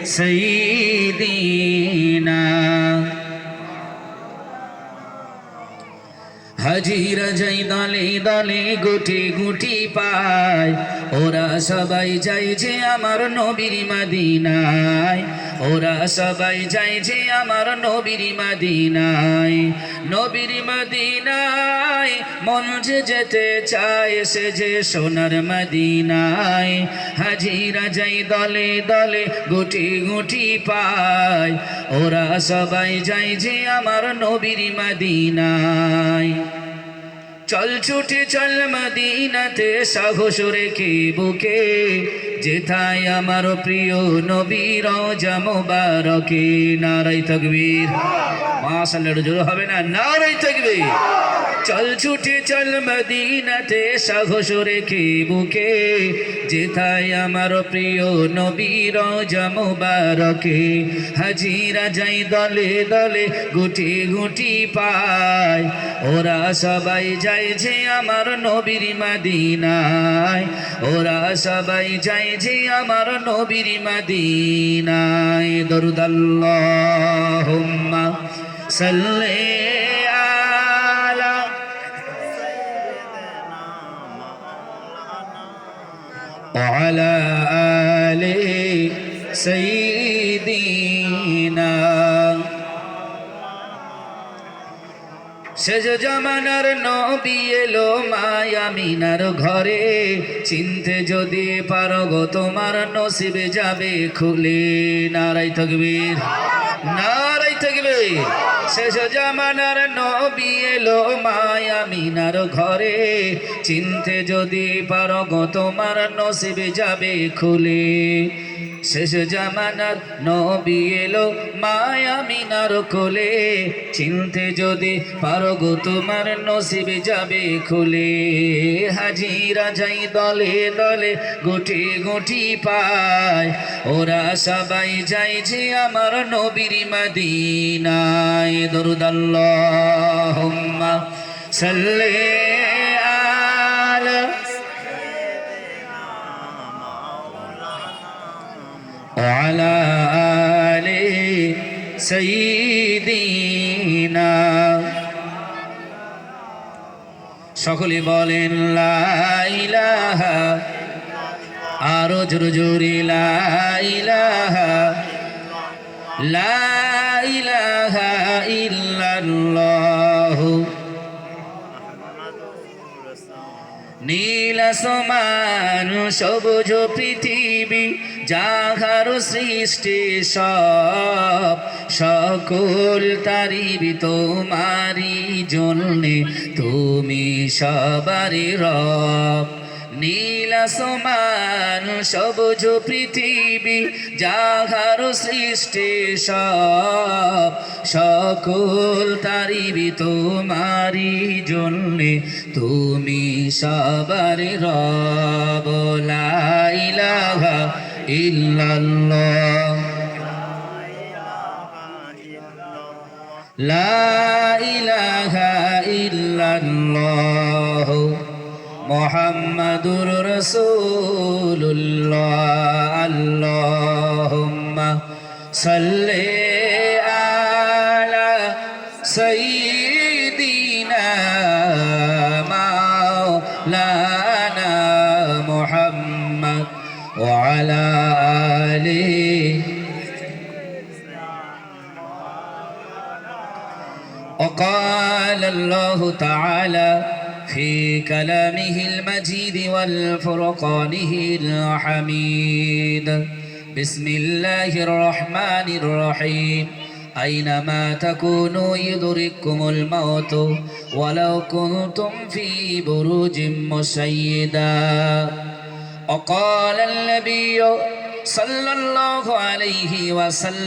سيدنا হাজিরা যাই দলে দলে গুটি গুটি পায় ওরা সবাই যায় যে আমার নবীর মদিনায় ওরা সবাই যায় যে আমার নবীর মদিনায় নবীর মদিনায় মন যে যেতে চায় সে যে সোনার মদিনায় হাজিরা যাই দলে দলে গুটি গুটি পায় ওরা সবাই যায় যে আমার নবীর মদিনায় চল ছুটে চল মদিনাতে সাহস রেখে বুকে যেথায় আমার প্রিয় নবী রওজা মুবারকে নারায়ে তাকবীর মাশাআল্লাহ জোরে হবে না নারায়ে তাকবীর চল ছুটে চল মদিনাতে সাহস রেখে বুকে যেথায় আমার প্রিয় নবী রওজা মুবারকে হাজিরা যাই দলে দলে গুটি গুটি পায় ওরা সবাই যায় যে আমার নবীর মদিনায় ওরা সবাই যায় যে আমার নবীর মদিনায় দরুদ আল্লাহুম্মা সাল্লি وعلى آل سيدنا শেষ জামানার নবী এলো মায়ামিনার ঘরে চিনতে যদি পারো গো তোমার নসিবে যাবে খুলে নারায়ে তাকবীর নারায়ে তাকবীর শেষ জামানার নবী এলো মায়ামিনার ঘরে চিনতে যদি পারো গো তোমার নসিবে যাবে খুলে শেষ জামানার নবী এলো মায়ামিনার কোলে চিনতে যদি পারো গো তোমার নসিবে যাবে খুলে হাজিরা যাই দলে দলে গুটি গুটি পায় ওরা সবাই যায় যে আমার নবীর মদিনায় দরুদ আল্লাহুম্মা সাল্লি আলা وعلى آل سيدنا সকলে বলেন লা ইলাহা আরো জোরে জোরে লা ইলাহা লা ইলাহা ইল্লাল্লাহ নীল আসমান সবুজ পৃথিবী যাহার সৃষ্টি সব সকল তারিবি তোমারি জন্যে তুমি সবারই রব নীল আসমান সবুজ পৃথিবী যাহার সৃষ্টি সব সকল তারিবি তোমারি জন্যে তুমি সবারই রব লা ইলাহা ইল্লাল্লাহ লা ইলাহা ইল্লাল্লাহ মুহাম্মাদুর রাসূলুল্লাহ আল্লাহুম্মা সাল্লি আলা সাইয়্যিদিনা মাওলানা মুহাম্মদ ওয়া আলা আলিহি وقال الله تعالى في كلامه المجيد والفرقانه الحميد بسم الله الرحمن الرحيم أينما تكونوا يدرككم الموت ولو كنتم في بروج مشيدا وقال النبي صلى الله عليه وسلم